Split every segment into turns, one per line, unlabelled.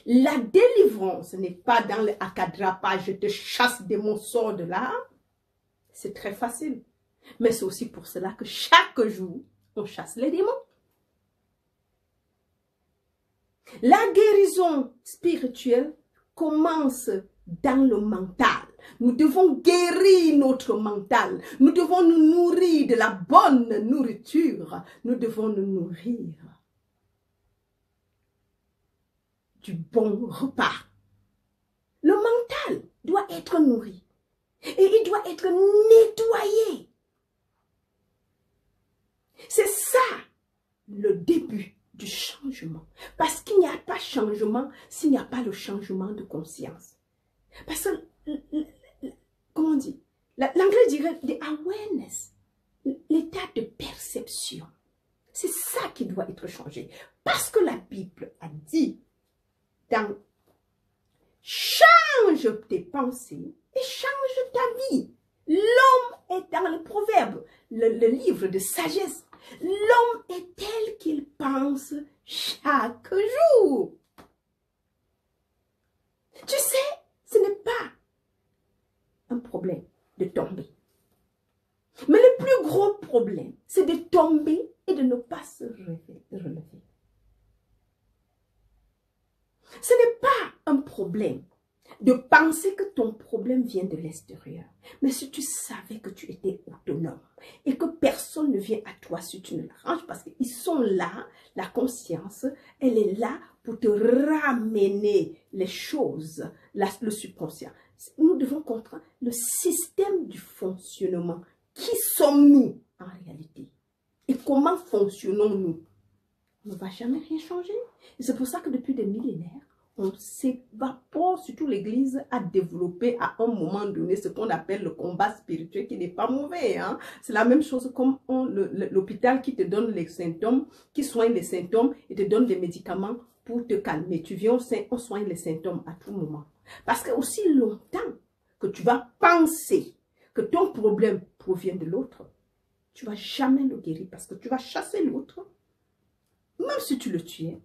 La délivrance n'est pas dans le akadrapa, je te chasse démon, sors de là. C'est très facile. Mais c'est aussi pour cela que chaque jour, on chasse les démons. La guérison spirituelle commence dans le mental. Nous devons guérir notre mental. Nous devons nous nourrir de la bonne nourriture. Nous devons nous nourrir du bon repas. Le mental doit être nourri. Et il doit être nettoyé. C'est ça le début du changement. Parce qu'il n'y a pas changement s'il n'y a pas le changement de conscience. Parce que, comment on dit? L'anglais dirait the awareness, l'état de perception. C'est ça qui doit être changé. Parce que la Bible a dit dans change tes pensées et change ta vie. L'homme est dans le proverbe, le livre de sagesse. L'homme est tel qu'il pense chaque jour. Tu sais, ce n'est pas un problème de tomber. Mais le plus gros problème, c'est de tomber et de ne pas se relever. Ce n'est pas un problème de penser que ton problème vient de l'extérieur. Mais si tu savais que tu étais autonome et que personne ne vient à toi si tu ne l'arranges, parce qu'ils sont là, la conscience, elle est là pour te ramener les choses, le subconscient. Nous devons comprendre le système du fonctionnement. Qui sommes-nous en réalité? Et comment fonctionnons-nous? On ne va jamais rien changer. Et c'est pour ça que depuis des millénaires, on s'évapore, surtout l'Église a développé à un moment donné ce qu'on appelle le combat spirituel qui n'est pas mauvais. Hein? C'est la même chose comme l'hôpital qui te donne les symptômes, qui soigne les symptômes et te donne des médicaments pour te calmer. Tu viens, on soigne les symptômes à tout moment. Parce que aussi longtemps que tu vas penser que ton problème provient de l'autre, tu ne vas jamais le guérir parce que tu vas chasser l'autre. Même si tu le tuais,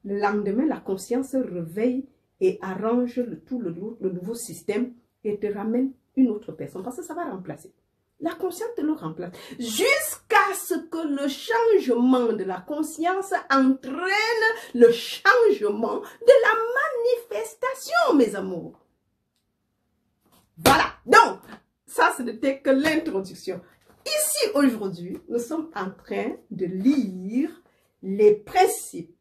le lendemain, la conscience se réveille et arrange le nouveau système et te ramène une autre personne. Parce que ça va remplacer. La conscience te le remplace. Jusqu'à ce que le changement de la conscience entraîne le changement de la manifestation, mes amours. Voilà. Donc, ça, ce n'était que l'introduction. Ici, aujourd'hui, nous sommes en train de lire les principes